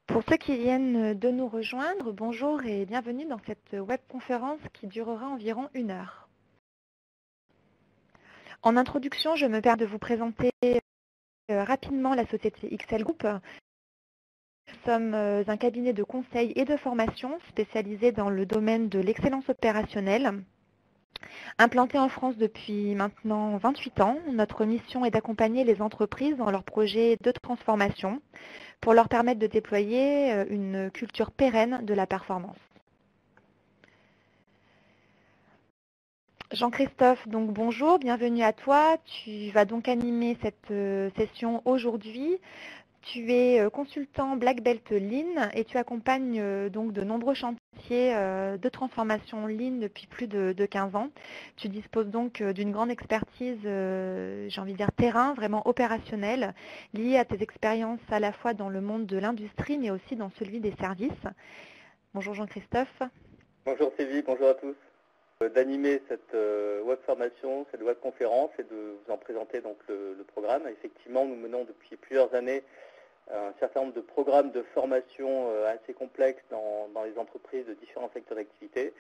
Pour ceux qui viennent de nous rejoindre, bonjour et bienvenue dans cette webconférence qui durera environ 1 heure. En introduction, je me permets de vous présenter rapidement la société XL Group. Nous sommes un cabinet de conseil et de formation spécialisé dans le domaine de l'excellence opérationnelle. Implanté en France depuis maintenant 28 ans, notre mission est d'accompagner les entreprises dans leurs projets de transformation pour leur permettre de déployer une culture pérenne de la performance. Jean-Christophe, donc bonjour, bienvenue à toi. Tu vas donc animer cette session aujourd'hui. Tu es consultant Black Belt Lean et tu accompagnes donc de nombreux chantiers de transformation Lean depuis plus de 15 ans. Tu disposes donc d'une grande expertise, j'ai envie de dire terrain, vraiment opérationnelle, liée à tes expériences à la fois dans le monde de l'industrie mais aussi dans celui des services. Bonjour Jean-Christophe. Bonjour Sylvie, bonjour à tous. D'animer cette web formation, cette web conférence et de vous en présenter donc le programme. Effectivement, nous menons depuis plusieurs années un certain nombre de programmes de formation assez complexes dans les entreprises de différents secteurs d'activité.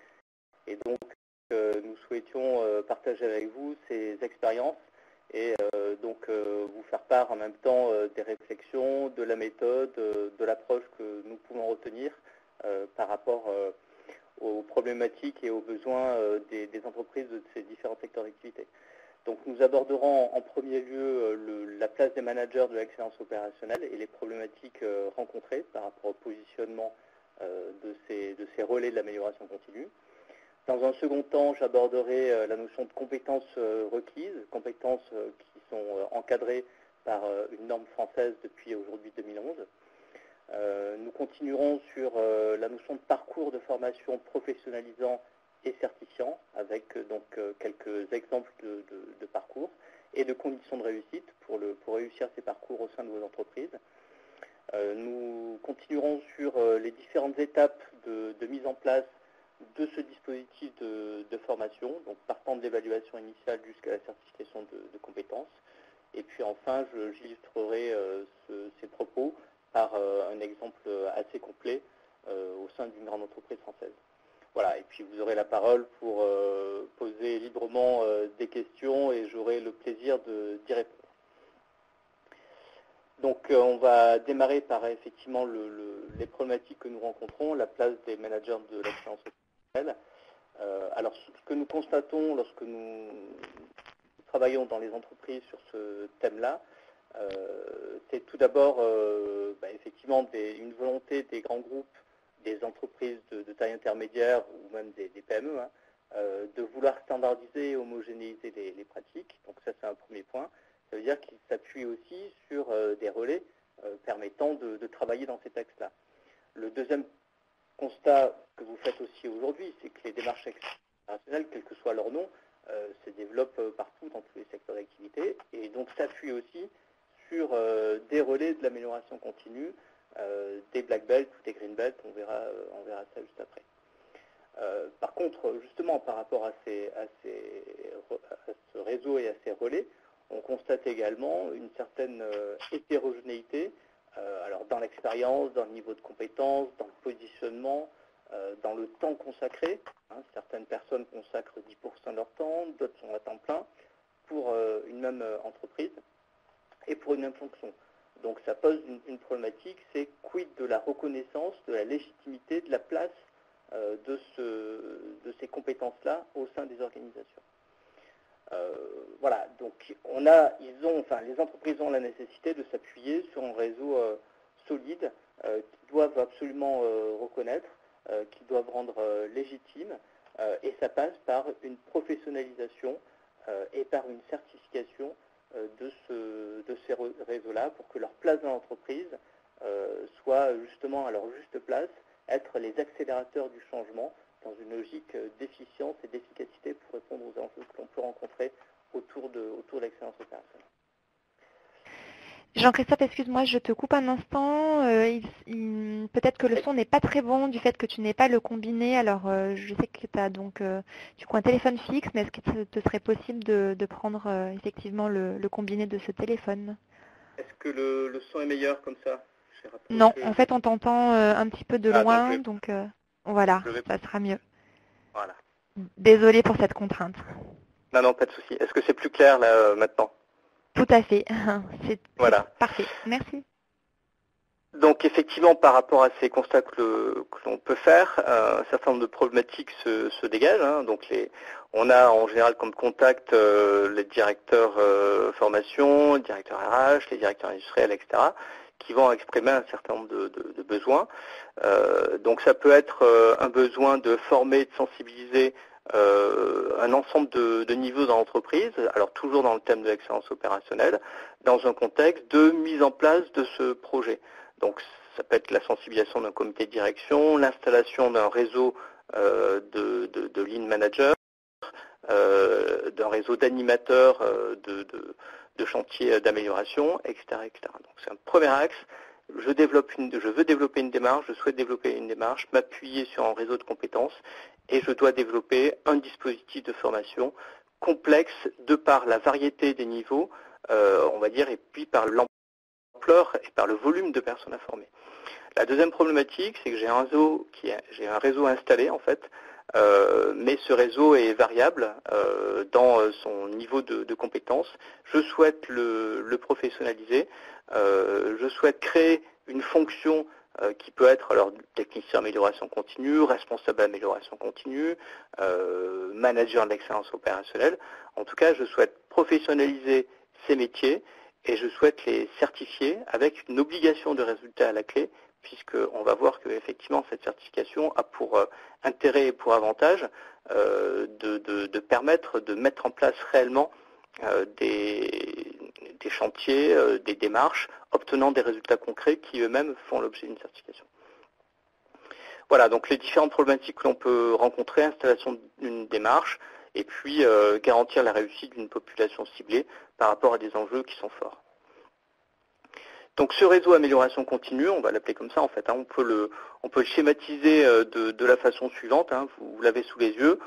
Et donc, nous souhaitions partager avec vous ces expériences et donc vous faire part en même temps des réflexions, de la méthode, de l'approche que nous pouvons retenir par rapport aux problématiques et aux besoins des entreprises de ces différents secteurs d'activité. Donc nous aborderons en premier lieu la place des managers de l'excellence opérationnelle et les problématiques rencontrées par rapport au positionnement de ces relais de l'amélioration continue. Dans un second temps, j'aborderai la notion de compétences requises, compétences qui sont encadrées par une norme française depuis aujourd'hui 2011. Nous continuerons sur la notion de parcours de formation professionnalisant et certifiant, avec donc quelques exemples de parcours et de conditions de réussite pour réussir ces parcours au sein de vos entreprises. Nous continuerons sur les différentes étapes de mise en place de ce dispositif de formation, donc partant de l'évaluation initiale jusqu'à la certification de compétences. Et puis enfin, j'illustrerai ces propos par un exemple assez complet au sein d'une grande entreprise française. Voilà, et puis vous aurez la parole pour poser librement des questions et j'aurai le plaisir d'y répondre. Donc on va démarrer par effectivement les problématiques que nous rencontrons, la place des managers de l'excellence opérationnelle. Alors ce que nous constatons lorsque nous travaillons dans les entreprises sur ce thème-là, c'est tout d'abord effectivement une volonté des grands groupes, des entreprises de taille intermédiaire ou même des PME, de vouloir standardiser et homogénéiser les pratiques. Donc ça, c'est un premier point. Ça veut dire qu'ils s'appuient aussi sur des relais permettant de travailler dans ces textes-là. Le deuxième constat que vous faites aussi aujourd'hui, c'est que les démarches opérationnelles, quel que soit leur nom, se développent partout dans tous les secteurs d'activité et donc s'appuient aussi sur des relais de l'amélioration continue, des black belts ou des green belts, on verra ça juste après. Par contre, justement, par rapport à ce réseau et à ces relais, on constate également une certaine hétérogénéité, alors dans l'expérience, dans le niveau de compétence, dans le positionnement, dans le temps consacré. Certaines personnes consacrent 10% de leur temps, d'autres sont à temps plein pour une même entreprise et pour une même fonction. Donc ça pose une problématique, c'est quid de la reconnaissance, de la légitimité, de la place de ces compétences-là au sein des organisations. Voilà, donc les entreprises ont la nécessité de s'appuyer sur un réseau solide qu'ils doivent absolument reconnaître, qu'ils doivent rendre légitime, et ça passe par une professionnalisation et par une certification de ces réseaux-là pour que leur place dans l'entreprise soit justement à leur juste place, être les accélérateurs du changement dans une logique d'efficience et d'efficacité pour répondre aux enjeux que l'on peut rencontrer autour de l'excellence opérationnelle. Jean-Christophe, excuse-moi, je te coupe un instant. Peut-être que le son n'est pas très bon du fait que tu n'aies pas le combiné. Alors, je sais que tu as un téléphone fixe, mais est-ce qu'il te serait possible de prendre effectivement le combiné de ce téléphone? Est-ce que le son est meilleur comme ça? J'ai Non, rapproché. en fait, on t'entend un petit peu de Ah, donc loin, donc voilà, je vais... ça sera mieux. Voilà. Désolée pour cette contrainte. Non, non, pas de souci. Est-ce que c'est plus clair là maintenant? Tout à fait, c'est Voilà. parfait. Merci. Donc effectivement, par rapport à ces constats que l'on peut faire, un certain nombre de problématiques se dégagent. Hein. Donc on a en général comme contact les directeurs formation, les directeurs RH, les directeurs industriels, etc., qui vont exprimer un certain nombre de besoins. Donc ça peut être un besoin de former, de sensibiliser un ensemble de niveaux dans l'entreprise, alors toujours dans le thème de l'excellence opérationnelle, dans un contexte de mise en place de ce projet. Donc ça peut être la sensibilisation d'un comité de direction, l'installation d'un réseau de lean managers, d'un réseau d'animateurs de chantiers d'amélioration, etc., etc. Donc c'est un premier axe. Je veux développer une démarche, je souhaite développer une démarche, m'appuyer sur un réseau de compétences et je dois développer un dispositif de formation complexe de par la variété des niveaux, on va dire, et puis par l'ampleur et par le volume de personnes à former. La deuxième problématique, c'est que j'ai un réseau installé en fait, mais ce réseau est variable dans son niveau de compétence. Je souhaite le professionnaliser. Je souhaite créer une fonction qui peut être alors technicien amélioration continue, responsable d'amélioration continue, manager de l'excellence opérationnelle. En tout cas, je souhaite professionnaliser ces métiers et je souhaite les certifier avec une obligation de résultat à la clé, puisqu'on va voir qu'effectivement cette certification a pour intérêt et pour avantage de permettre de mettre en place réellement des chantiers, des démarches, obtenant des résultats concrets qui eux-mêmes font l'objet d'une certification. Voilà, donc les différentes problématiques que l'on peut rencontrer, installation d'une démarche, et puis garantir la réussite d'une population ciblée par rapport à des enjeux qui sont forts. Donc ce réseau amélioration continue, on va l'appeler comme ça en fait, hein, on peut le schématiser de la façon suivante, hein, vous l'avez sous les yeux.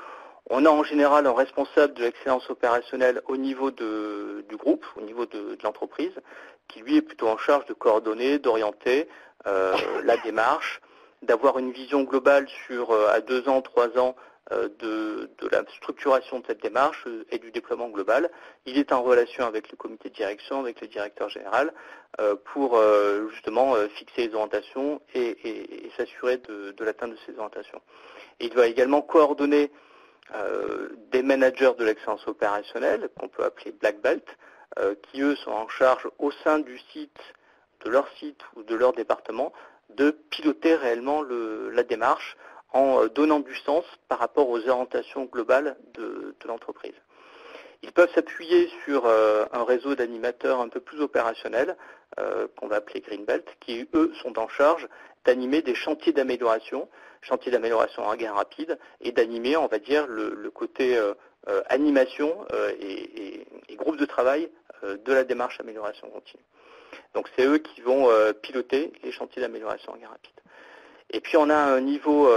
On a en général un responsable de l'excellence opérationnelle au niveau du groupe, au niveau de l'entreprise, qui lui est plutôt en charge de coordonner, d'orienter la démarche, d'avoir une vision globale sur à 2 ans, 3 ans de la structuration de cette démarche et du déploiement global. Il est en relation avec le comité de direction, avec le directeur général, pour justement fixer les orientations et s'assurer de l'atteinte de ces orientations. Et il va également coordonner des managers de l'excellence opérationnelle, qu'on peut appeler Black Belt, qui eux sont en charge au sein du site, de leur site ou de leur département, de piloter réellement la démarche en donnant du sens par rapport aux orientations globales de l'entreprise. Ils peuvent s'appuyer sur un réseau d'animateurs un peu plus opérationnels, qu'on va appeler Greenbelt, qui eux sont en charge d'animer des chantiers d'amélioration en gain rapide, et d'animer, on va dire, le côté animation et groupe de travail de la démarche amélioration continue. Donc c'est eux qui vont piloter les chantiers d'amélioration en gain rapide. Et puis on a un niveau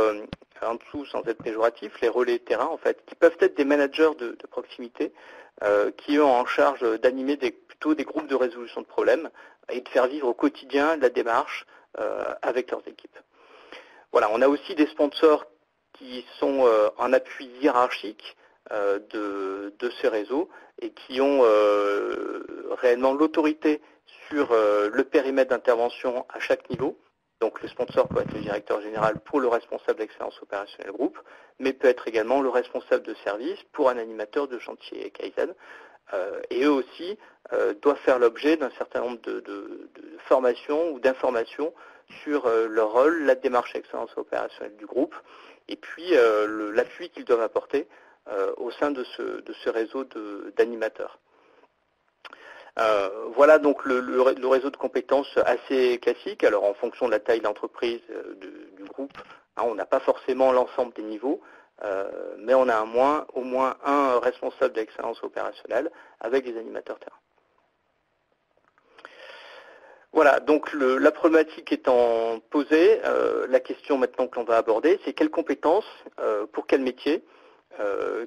en dessous, sans être péjoratif, les relais terrain, en fait, qui peuvent être des managers de proximité, qui ont en charge d'animer plutôt des groupes de résolution de problèmes et de faire vivre au quotidien la démarche avec leurs équipes. Voilà, on a aussi des sponsors qui sont en appui hiérarchique de ces réseaux et qui ont réellement l'autorité sur le périmètre d'intervention à chaque niveau. Donc le sponsor peut être le directeur général pour le responsable d'excellence opérationnelle groupe, mais peut être également le responsable de service pour un animateur de chantier Kaizen. Et eux aussi doivent faire l'objet d'un certain nombre de formations ou d'informations sur leur rôle, la démarche excellence opérationnelle du groupe, et puis l'appui qu'ils doivent apporter au sein de ce réseau d'animateurs. Voilà donc le réseau de compétences assez classique. Alors en fonction de la taille d'entreprise du groupe, hein, on n'a pas forcément l'ensemble des niveaux, mais on a au moins un responsable d'excellence opérationnelle avec des animateurs terrain. Voilà, donc la problématique étant posée, la question maintenant que l'on va aborder, c'est quelles compétences, pour quel métier,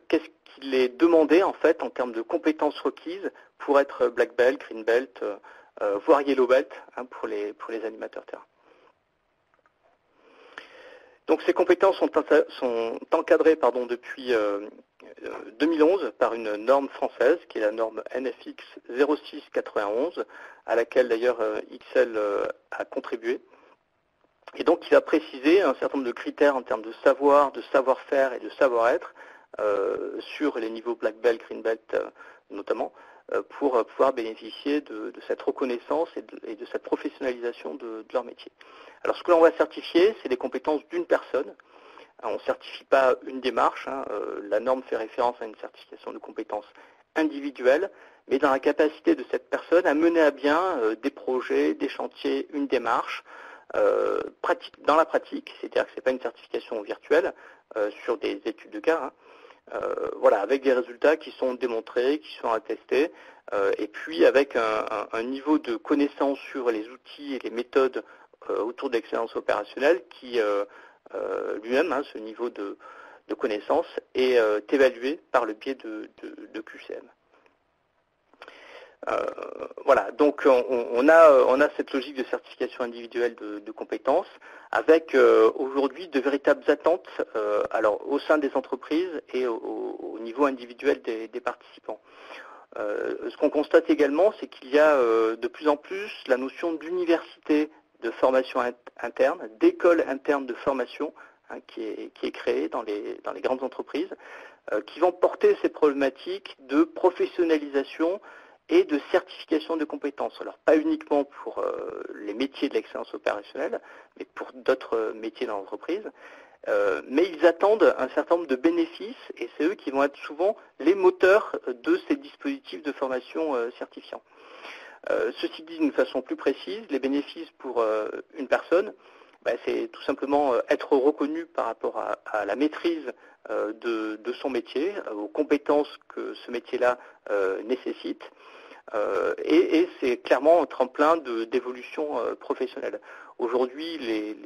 qu'est-ce qu'il est demandé en fait en termes de compétences requises pour être Black Belt, Green Belt, voire Yellow Belt pour les animateurs terrain. Donc ces compétences sont encadrées depuis 2011 par une norme française qui est la norme NFX 0691, à laquelle d'ailleurs XL a contribué. Et donc il va préciser un certain nombre de critères en termes de savoir, de savoir-faire et de savoir-être sur les niveaux Black Belt, Green Belt notamment, pour pouvoir bénéficier de cette reconnaissance et de cette professionnalisation de leur métier. Alors ce que l'on va certifier, c'est les compétences d'une personne. On ne certifie pas une démarche, la norme fait référence à une certification de compétences individuelles, mais dans la capacité de cette personne à mener à bien des projets, des chantiers, une démarche, dans la pratique, c'est-à-dire que ce n'est pas une certification virtuelle sur des études de cas, voilà, avec des résultats qui sont démontrés, qui sont attestés, et puis avec un niveau de connaissance sur les outils et les méthodes autour de l'excellence opérationnelle qui lui-même, ce niveau de connaissance, est évalué par le biais de QCM. Voilà, donc on a cette logique de certification individuelle de compétences avec aujourd'hui de véritables attentes alors au sein des entreprises et au niveau individuel des participants. Ce qu'on constate également, c'est qu'il y a de plus en plus la notion d'université de formation interne, d'école interne de formation qui est créée dans les grandes entreprises, qui vont porter ces problématiques de professionnalisation et de certification de compétences. Alors pas uniquement pour les métiers de l'excellence opérationnelle, mais pour d'autres métiers dans l'entreprise. Mais ils attendent un certain nombre de bénéfices et c'est eux qui vont être souvent les moteurs de ces dispositifs de formation certifiants. Ceci dit d'une façon plus précise, les bénéfices pour une personne, c'est tout simplement être reconnu par rapport à la maîtrise de son métier, aux compétences que ce métier-là nécessite. Et c'est clairement un tremplin d'évolution professionnelle. Aujourd'hui, les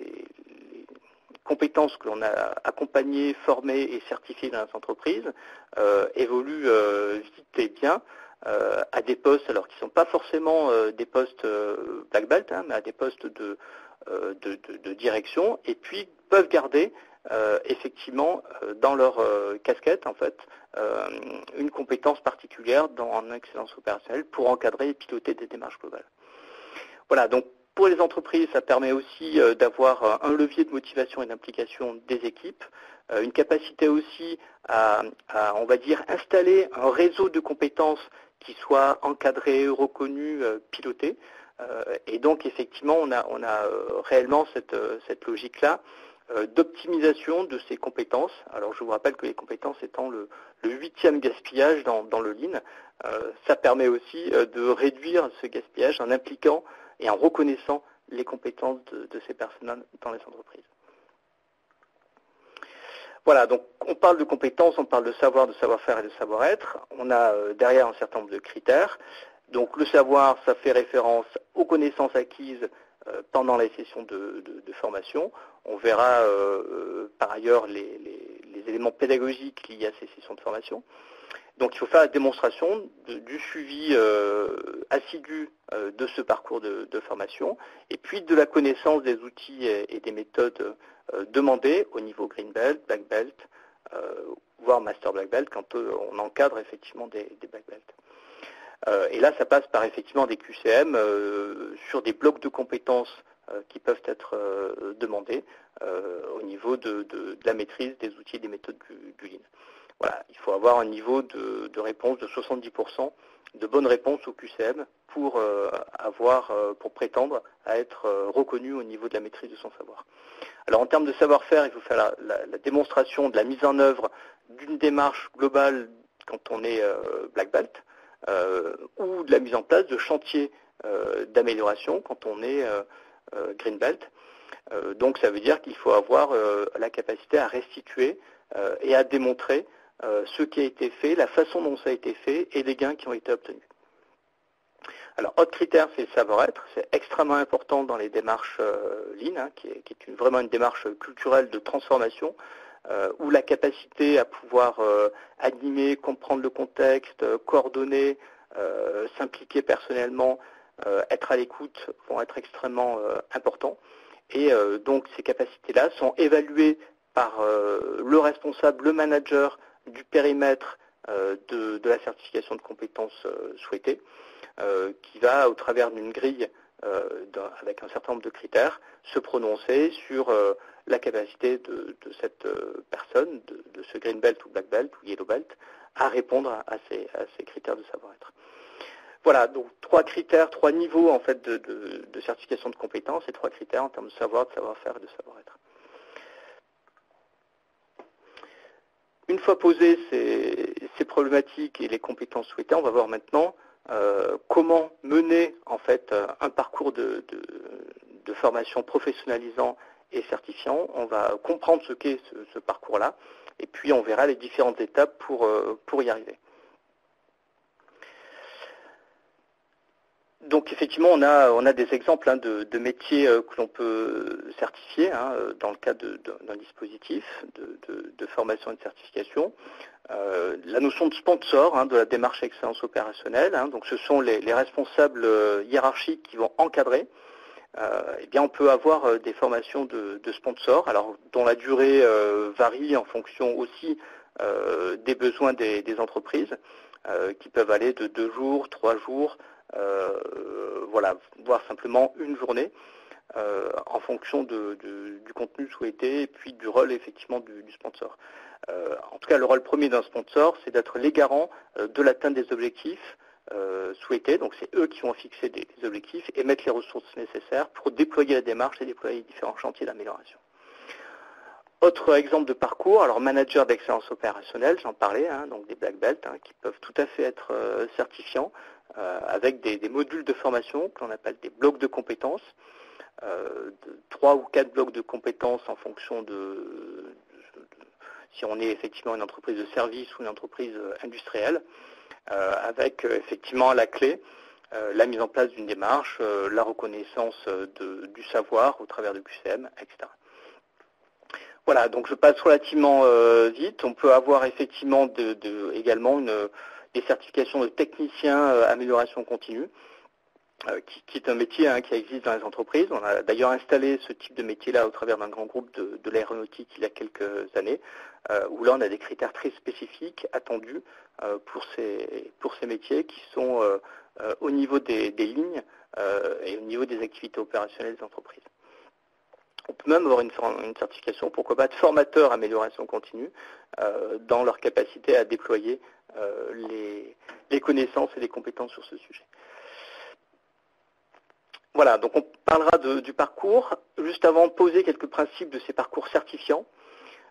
compétences que l'on a accompagnées, formées et certifiées dans les entreprises évoluent vite et bien à des postes, alors qui ne sont pas forcément des postes Black Belt, mais à des postes de direction, et puis peuvent garder effectivement dans leur casquette en fait une compétence particulière en excellence opérationnelle pour encadrer et piloter des démarches globales. Voilà, donc pour les entreprises, ça permet aussi d'avoir un levier de motivation et d'implication des équipes, une capacité aussi à, on va dire, installer un réseau de compétences qui soit encadré, reconnu, piloté. Et donc effectivement, on a réellement cette logique-là d'optimisation de ces compétences. Alors je vous rappelle que les compétences étant le 8e gaspillage dans le Lean, ça permet aussi de réduire ce gaspillage en impliquant et en reconnaissant les compétences de ces personnes dans les entreprises. Voilà, donc on parle de compétences, on parle de savoir, de savoir-faire et de savoir-être. On a derrière un certain nombre de critères. Donc le savoir, ça fait référence aux connaissances acquises pendant les sessions de formation. On verra par ailleurs les éléments pédagogiques liés à ces sessions de formation. Donc il faut faire la démonstration du suivi assidu de ce parcours de formation et puis de la connaissance des outils et des méthodes demandées au niveau Green Belt, Black Belt, voire Master Black Belt quand on encadre effectivement des Black Belt. Et là, ça passe par effectivement des QCM sur des blocs de compétences qui peuvent être demandés au niveau de la maîtrise des outils et des méthodes du Lean. Voilà, il faut avoir un niveau de réponse de 70% de bonnes réponses au QCM pour prétendre à être reconnu au niveau de la maîtrise de son savoir. Alors en termes de savoir-faire, il faut faire la démonstration de la mise en œuvre d'une démarche globale quand on est Black Belt, ou de la mise en place de chantiers d'amélioration quand on est Green Belt. Donc ça veut dire qu'il faut avoir la capacité à restituer et à démontrer ce qui a été fait, la façon dont ça a été fait et les gains qui ont été obtenus. Alors, autre critère, c'est le savoir-être. C'est extrêmement important dans les démarches Lean, qui est vraiment une démarche culturelle de transformation, où la capacité à pouvoir animer, comprendre le contexte, coordonner, s'impliquer personnellement, être à l'écoute vont être extrêmement importants. Et donc ces capacités-là sont évaluées par le responsable, le manager du périmètre de la certification de compétences souhaitée, qui va, au travers d'une grille avec un certain nombre de critères, se prononcer sur la capacité de cette personne, de ce green belt ou black belt ou yellow belt, à répondre à ces critères de savoir-être. Voilà, donc 3 critères, 3 niveaux en fait de certification de compétences et 3 critères en termes de savoir, de savoir-faire et de savoir-être. Une fois posées ces problématiques et les compétences souhaitées, on va voir maintenant comment mener en fait un parcours de formation professionnalisant et certifiant. On va comprendre ce qu'est ce parcours-là et puis on verra les différentes étapes pour y arriver. Donc effectivement, on a des exemples de métiers que l'on peut certifier dans le cadre d'un dispositif de formation et de certification. La notion de sponsor, de la démarche excellence opérationnelle, donc ce sont les responsables hiérarchiques qui vont encadrer. Eh bien, on peut avoir des formations de sponsors, alors dont la durée varie en fonction aussi des besoins des entreprises, qui peuvent aller de 2 jours, 3 jours, voilà, voire simplement une journée, en fonction du contenu souhaité et puis du rôle effectivement du sponsor. En tout cas, le rôle premier d'un sponsor, c'est d'être les garants de l'atteinte des objectifs souhaités. Donc c'est eux qui vont fixer des objectifs et mettre les ressources nécessaires pour déployer la démarche et déployer les différents chantiers d'amélioration. Autre exemple de parcours, alors manager d'excellence opérationnelle, j'en parlais, donc des black belts qui peuvent tout à fait être certifiants avec des modules de formation que l'on appelle des blocs de compétences, 3 ou 4 blocs de compétences en fonction si on est effectivement une entreprise de service ou une entreprise industrielle, avec effectivement à la clé la mise en place d'une démarche, la reconnaissance du savoir au travers de QCM, etc. Voilà, donc je passe relativement vite. On peut avoir effectivement également des certifications de technicien amélioration continue, qui est un métier qui existe dans les entreprises. On a d'ailleurs installé ce type de métier-là au travers d'un grand groupe de l'aéronautique il y a quelques années, où là on a des critères très spécifiques attendus pour ces métiers qui sont au niveau des lignes et au niveau des activités opérationnelles des entreprises. On peut même avoir une certification, pourquoi pas, de formateur amélioration continue dans leur capacité à déployer les connaissances et les compétences sur ce sujet. Voilà, donc on parlera du parcours. Juste avant, poser quelques principes de ces parcours certifiants.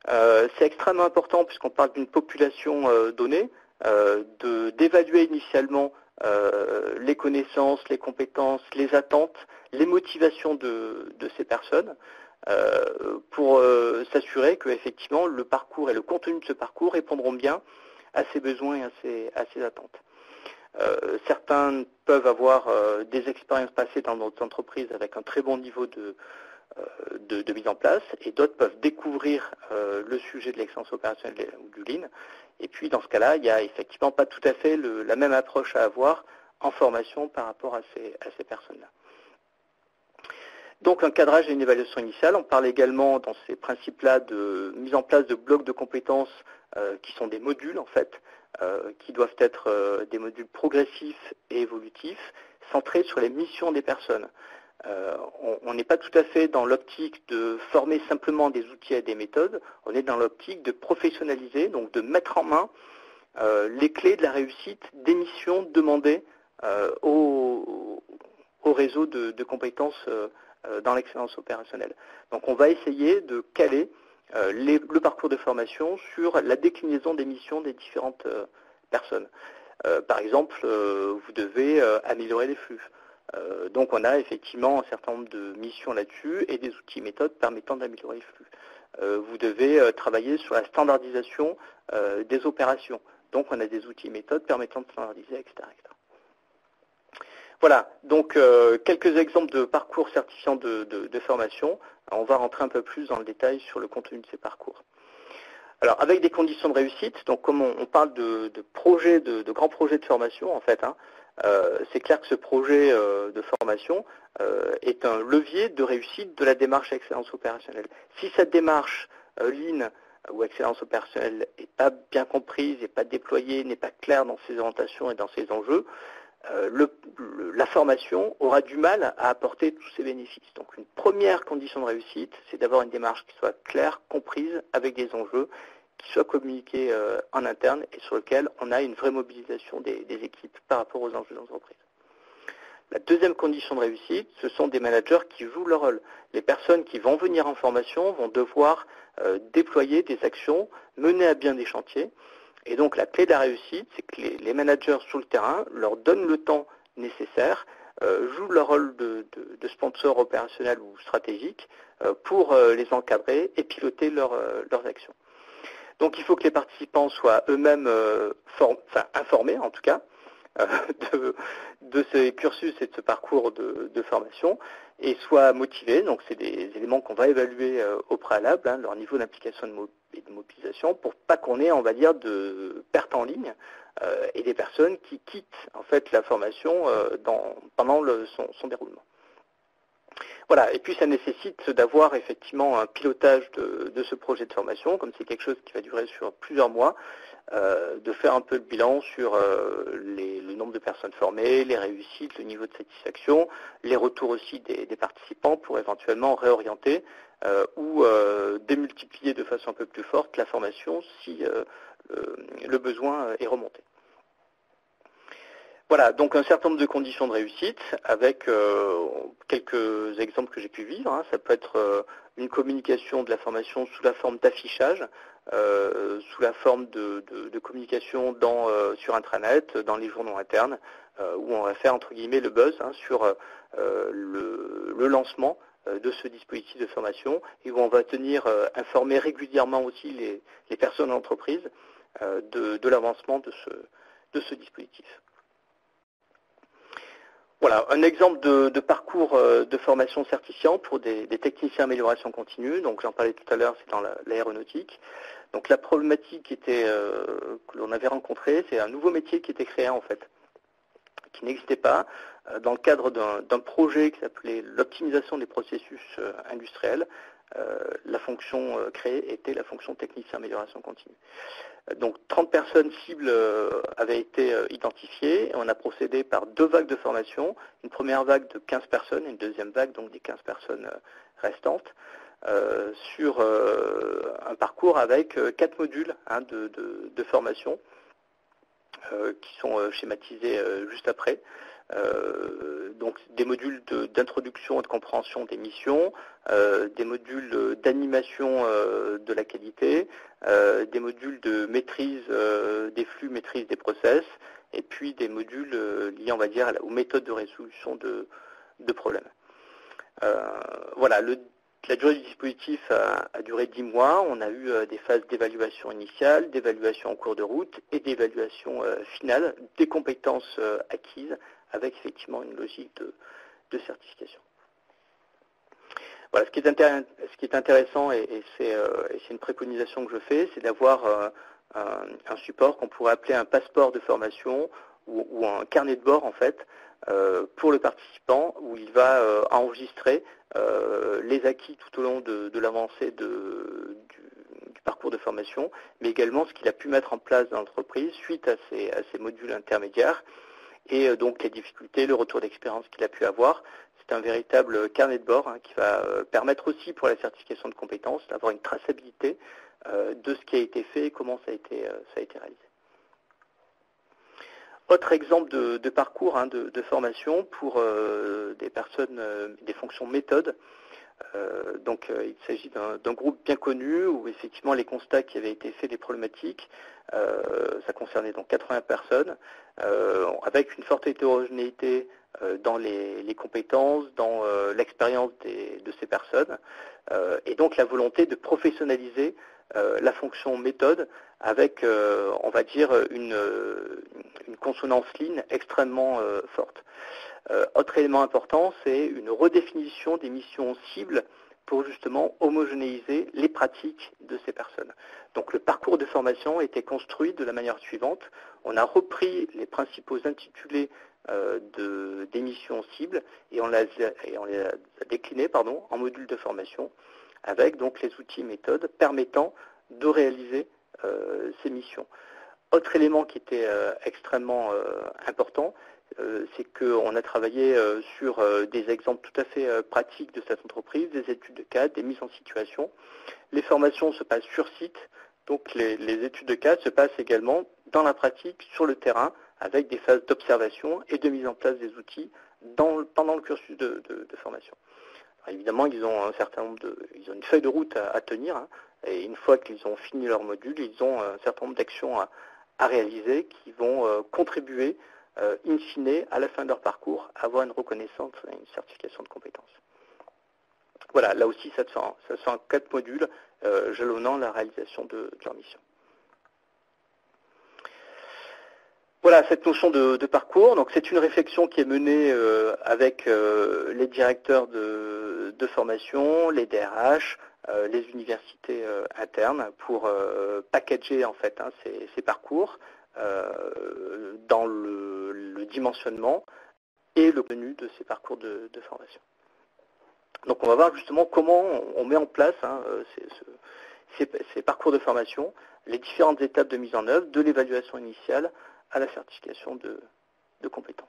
C'est extrêmement important puisqu'on parle d'une population donnée, d'évaluer initialement les connaissances, les compétences, les attentes, les motivations de ces personnes, pour s'assurer que effectivement le parcours et le contenu de ce parcours répondront bien à ses besoins et à ses attentes. Certains peuvent avoir des expériences passées dans d'autres entreprises avec un très bon niveau de mise en place, et d'autres peuvent découvrir le sujet de l'excellence opérationnelle ou du Lean. Et puis dans ce cas-là, il n'y a effectivement pas tout à fait la même approche à avoir en formation par rapport à ces personnes-là. Donc un cadrage et une évaluation initiale. On parle également dans ces principes-là de mise en place de blocs de compétences qui sont des modules en fait, qui doivent être des modules progressifs et évolutifs, centrés sur les missions des personnes. On n'est pas tout à fait dans l'optique de former simplement des outils et des méthodes, on est dans l'optique de professionnaliser, donc de mettre en main les clés de la réussite des missions demandées au réseau de compétences dans l'excellence opérationnelle. Donc on va essayer de caler le parcours de formation sur la déclinaison des missions des différentes personnes. Par exemple, vous devez améliorer les flux. Donc on a effectivement un certain nombre de missions là-dessus et des outils et méthodes permettant d'améliorer les flux. Vous devez travailler sur la standardisation des opérations. Donc on a des outils et méthodes permettant de standardiser, etc. etc. Voilà, donc quelques exemples de parcours certifiants de formation. On va rentrer un peu plus dans le détail sur le contenu de ces parcours. Alors, avec des conditions de réussite, donc comme on parle de projets, de grands projets de formation, en fait, c'est clair que ce projet de formation est un levier de réussite de la démarche excellence opérationnelle. Si cette démarche Lean ou excellence opérationnelle n'est pas bien comprise, n'est pas déployée, n'est pas claire dans ses orientations et dans ses enjeux, la formation aura du mal à apporter tous ces bénéfices. Donc une première condition de réussite, c'est d'avoir une démarche qui soit claire, comprise, avec des enjeux, qui soit communiquée en interne et sur lequel on a une vraie mobilisation des équipes par rapport aux enjeux d'entreprise. La deuxième condition de réussite, ce sont des managers qui jouent leur rôle. Les personnes qui vont venir en formation vont devoir déployer des actions, mener à bien des chantiers. Et donc la clé de la réussite, c'est que les managers sur le terrain leur donnent le temps nécessaire, jouent leur rôle de sponsor opérationnel ou stratégique pour les encadrer et piloter leurs actions. Donc il faut que les participants soient eux-mêmes informés en tout cas de ce cursus et de ce parcours de formation et soient motivés. Donc c'est des éléments qu'on va évaluer au préalable, leur niveau d'implication et de mobilisation, pour pas qu'on ait, on va dire, de perte en ligne et des personnes qui quittent en fait la formation pendant son déroulement. Voilà, et puis ça nécessite d'avoir effectivement un pilotage de ce projet de formation, comme c'est quelque chose qui va durer sur plusieurs mois, de faire un peu le bilan sur le nombre de personnes formées, les réussites, le niveau de satisfaction, les retours aussi des participants pour éventuellement réorienter ou démultiplier de façon un peu plus forte la formation si le besoin est remonté. Voilà, donc un certain nombre de conditions de réussite avec quelques exemples que j'ai pu vivre. Ça peut être une communication de la formation sous la forme d'affichage, sous la forme de communication sur intranet, dans les journaux internes, où on va faire entre guillemets le buzz sur le lancement de ce dispositif de formation et où on va tenir informer régulièrement aussi les personnes de l'entreprise de l'avancement de ce dispositif. Voilà, un exemple de parcours de formation certifiant pour des techniciens amélioration continue. Donc j'en parlais tout à l'heure, c'est dans l'aéronautique. Donc la problématique que l'on avait rencontrée, c'est un nouveau métier qui était créé en fait, qui n'existait pas dans le cadre d'un projet qui s'appelait l'optimisation des processus industriels. La fonction créée était la fonction technicien amélioration continue. Donc 30 personnes cibles avaient été identifiées. On a procédé par 2 vagues de formation, une première vague de 15 personnes et une deuxième vague donc des 15 personnes restantes, sur un parcours avec 4 modules de formation qui sont schématisés juste après. Donc des modules d'introduction et de compréhension des missions, des modules d'animation de la qualité, des modules de maîtrise des flux, maîtrise des process, et puis des modules liés, on va dire, aux méthodes de résolution de problèmes. Voilà, la durée du dispositif a duré 10 mois. On a eu des phases d'évaluation initiale, d'évaluation en cours de route et d'évaluation finale des compétences acquises avec effectivement une logique de certification. Voilà, ce qui est intéressant et c'est une préconisation que je fais, c'est d'avoir un support qu'on pourrait appeler un passeport de formation ou un carnet de bord en fait pour le participant où il va enregistrer les acquis tout au long de l'avancée du parcours de formation, mais également ce qu'il a pu mettre en place dans l'entreprise suite à ces modules intermédiaires et donc les difficultés, le retour d'expérience qu'il a pu avoir. C'est un véritable carnet de bord qui va permettre aussi pour la certification de compétences d'avoir une traçabilité de ce qui a été fait et comment ça a été réalisé. Autre exemple de parcours de formation pour des personnes, des fonctions méthodes. Donc il s'agit d'un groupe bien connu où effectivement les constats qui avaient été faits des problématiques, ça concernait donc 80 personnes, avec une forte hétérogénéité dans les compétences, dans l'expérience de ces personnes, et donc la volonté de professionnaliser la fonction méthode avec, on va dire, une consonance Lean extrêmement forte. Autre élément important, c'est une redéfinition des missions cibles pour justement homogénéiser les pratiques de ces personnes. Donc le parcours de formation a été construit de la manière suivante. On a repris les principaux intitulés des missions cibles et on les a déclinées en modules de formation avec donc les outils et méthodes permettant de réaliser ces missions. Autre élément qui était extrêmement important, c'est qu'on a travaillé sur des exemples tout à fait pratiques de cette entreprise, des études de cas, des mises en situation. Les formations se passent sur site, donc les études de cas se passent également dans la pratique, sur le terrain, avec des phases d'observation et de mise en place des outils pendant le cursus de formation. Alors évidemment, ils ont ils ont une feuille de route à tenir, hein, et une fois qu'ils ont fini leur module, ils ont un certain nombre d'actions à réaliser qui vont contribuer in fine à la fin de leur parcours à avoir une reconnaissance et une certification de compétences. Voilà, là aussi ça se fait en 4 modules jalonnant la réalisation de leur mission. Voilà cette notion de parcours. Donc c'est une réflexion qui est menée avec les directeurs de formation, les DRH, les universités internes pour packager en fait ces parcours dans le dimensionnement et le contenu de ces parcours de formation. Donc on va voir justement comment on met en place ces parcours de formation, les différentes étapes de mise en œuvre, de l'évaluation initiale à la certification de compétences.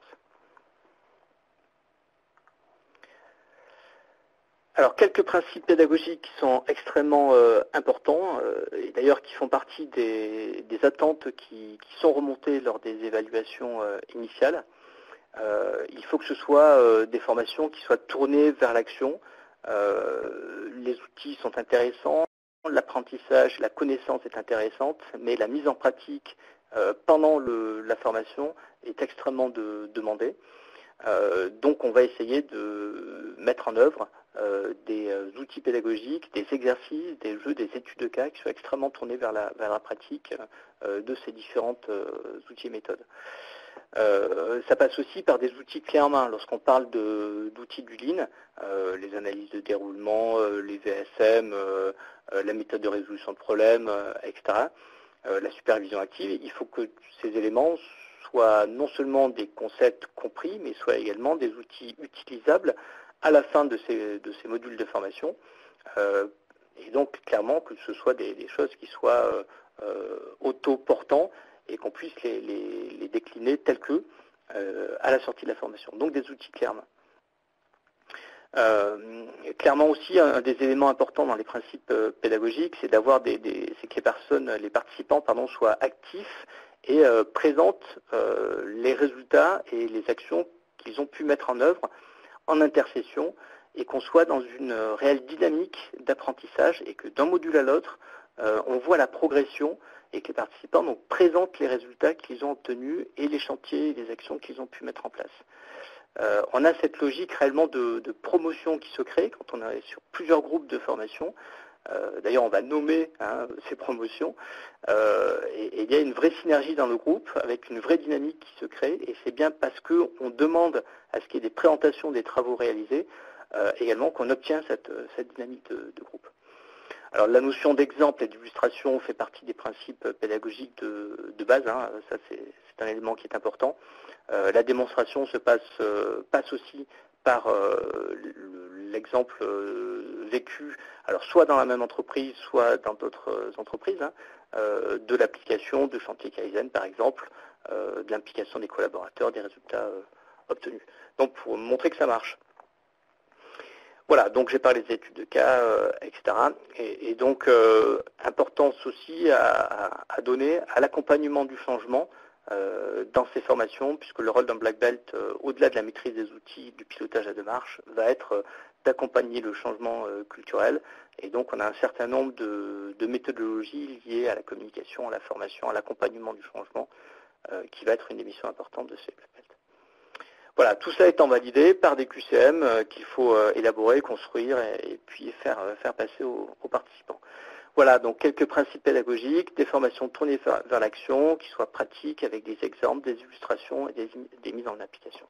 Alors, quelques principes pédagogiques qui sont extrêmement importants et d'ailleurs qui font partie des attentes qui sont remontées lors des évaluations initiales. Il faut que ce soit des formations qui soient tournées vers l'action. Les outils sont intéressants, l'apprentissage, la connaissance est intéressante, mais la mise en pratique pendant la formation est extrêmement demandée. Donc on va essayer de mettre en œuvre des outils pédagogiques, des exercices, des jeux, des études de cas qui soient extrêmement tournés vers la pratique de ces différentes outils et méthodes. Ça passe aussi par des outils clés en main. Lorsqu'on parle d'outils du Lean, les analyses de déroulement, les VSM, la méthode de résolution de problèmes, etc., la supervision active, il faut que ces éléments soient non seulement des concepts compris, mais soient également des outils utilisables à la fin de ces modules de formation. Et donc, clairement, que ce soit des choses qui soient auto-portants et qu'on puisse les décliner tels que à la sortie de la formation. Donc, des outils clairement. Clairement aussi, un des éléments importants dans les principes pédagogiques, c'est d'avoir c'est que les participants soient actifs et présentent les résultats et les actions qu'ils ont pu mettre en œuvre en intercession et qu'on soit dans une réelle dynamique d'apprentissage et que d'un module à l'autre, on voit la progression et que les participants présentent les résultats qu'ils ont obtenus et les chantiers et les actions qu'ils ont pu mettre en place. On a cette logique réellement de promotion qui se crée quand on est sur plusieurs groupes de formation. D'ailleurs, on va nommer ces promotions. Et il y a une vraie synergie dans le groupe avec une vraie dynamique qui se crée. Et c'est bien parce qu'on demande à ce qu'il y ait des présentations des travaux réalisés également qu'on obtient cette dynamique de groupe. Alors la notion d'exemple et d'illustration fait partie des principes pédagogiques de base. Ça c'est un élément qui est important. La démonstration se passe aussi par l'exemple vécu, alors soit dans la même entreprise, soit dans d'autres entreprises, de l'application de chantier Kaizen par exemple, de l'implication des collaborateurs, des résultats obtenus. Donc pour montrer que ça marche. Voilà, donc j'ai parlé des études de cas, etc. Et donc, importance aussi à donner à l'accompagnement du changement dans ces formations, puisque le rôle d'un Black Belt, au-delà de la maîtrise des outils, du pilotage à deux marches, va être d'accompagner le changement culturel. Et donc, on a un certain nombre de méthodologies liées à la communication, à la formation, à l'accompagnement du changement, qui va être une des missions importantes de ces Black Belts. Voilà, tout ça étant validé par des QCM qu'il faut élaborer, construire et puis faire passer aux participants. Voilà, donc quelques principes pédagogiques, des formations tournées vers l'action, qui soient pratiques avec des exemples, des illustrations et des mises en application.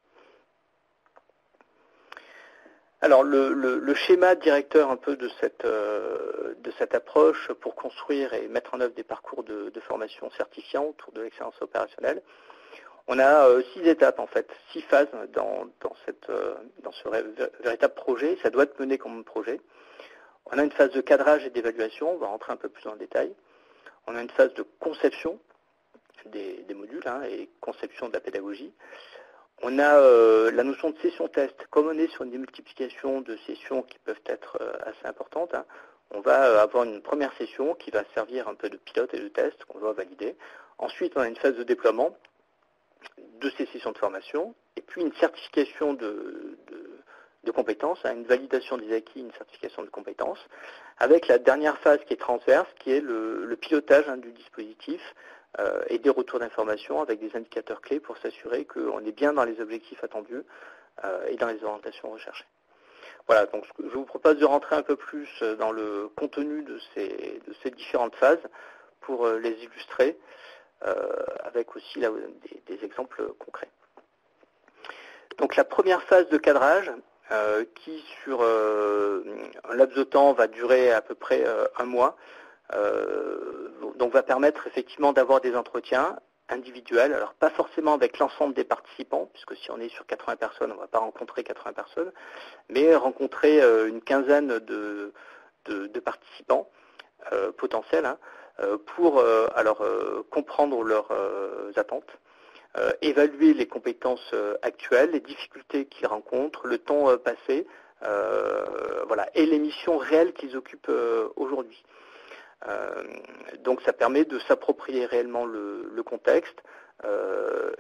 Alors le schéma directeur un peu de cette approche pour construire et mettre en œuvre des parcours de formation certifiants autour de l'excellence opérationnelle. On a 6 étapes en fait, 6 phases dans ce véritable projet. Ça doit être mené comme un projet. On a une phase de cadrage et d'évaluation, on va rentrer un peu plus dans le détail. On a une phase de conception des modules et conception de la pédagogie. On a la notion de session test. Comme on est sur une démultiplication de sessions qui peuvent être assez importantes, on va avoir une première session qui va servir un peu de pilote et de test qu'on va valider. Ensuite, on a une phase de déploiement de ces sessions de formation, et puis une certification de compétences, une validation des acquis, une certification de compétences, avec la dernière phase qui est transverse, qui est le pilotage du dispositif et des retours d'information avec des indicateurs clés pour s'assurer qu'on est bien dans les objectifs attendus et dans les orientations recherchées. Voilà, donc je vous propose de rentrer un peu plus dans le contenu de ces différentes phases pour les illustrer avec aussi là, des exemples concrets. Donc la première phase de cadrage qui sur un laps de temps va durer à peu près un mois, donc va permettre effectivement d'avoir des entretiens individuels, alors pas forcément avec l'ensemble des participants, puisque si on est sur 80 personnes, on ne va pas rencontrer 80 personnes, mais rencontrer une quinzaine de participants potentiels pour comprendre leurs attentes, évaluer les compétences actuelles, les difficultés qu'ils rencontrent, le temps passé, et les missions réelles qu'ils occupent aujourd'hui. Donc ça permet de s'approprier réellement le contexte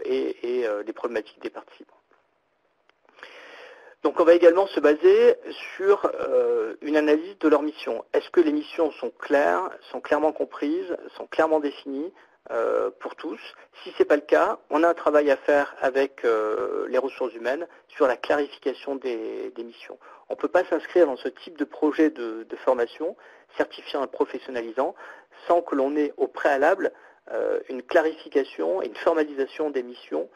et les problématiques des participants. Donc on va également se baser sur une analyse de leur mission. Est-ce que les missions sont claires, sont clairement comprises, sont clairement définies pour tous? Si ce n'est pas le cas, on a un travail à faire avec les ressources humaines sur la clarification des missions. On ne peut pas s'inscrire dans ce type de projet de formation, certifiant et professionnalisant, sans que l'on ait au préalable une clarification et une formalisation des missions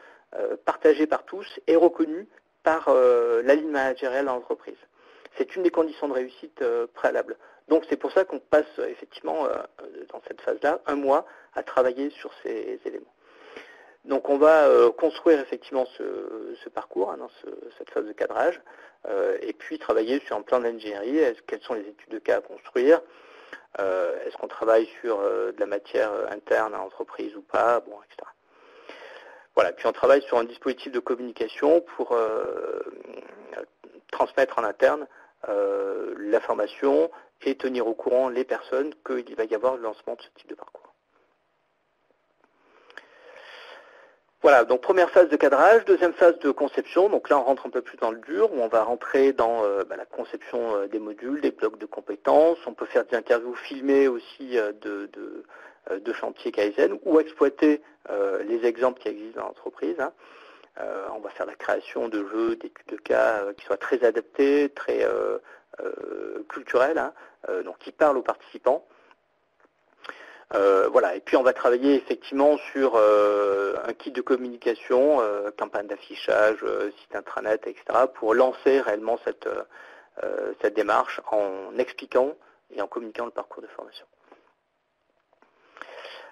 partagées par tous et reconnues par la ligne managériale de l'entreprise. C'est une des conditions de réussite préalables. Donc c'est pour ça qu'on passe effectivement dans cette phase-là un mois à travailler sur ces éléments. Donc on va construire effectivement ce parcours dans cette phase de cadrage et puis travailler sur un plan d'ingénierie. Quelles sont les études de cas à construire? Est-ce qu'on travaille sur de la matière interne à l'entreprise ou pas, etc. Voilà, puis on travaille sur un dispositif de communication pour transmettre en interne la formation et tenir au courant les personnes qu'il va y avoir le lancement de ce type de parcours. Voilà, donc première phase de cadrage, deuxième phase de conception. Donc là, on rentre un peu plus dans le dur, où on va rentrer dans la conception des modules, des blocs de compétences. On peut faire des interviews filmées aussi de chantier Kaizen ou exploiter les exemples qui existent dans l'entreprise. On va faire la création de jeux, d'études de cas qui soient très adaptés, très culturels, donc qui parlent aux participants. Et puis on va travailler effectivement sur un kit de communication, campagne d'affichage, site intranet, etc., pour lancer réellement cette démarche en expliquant et en communiquant le parcours de formation.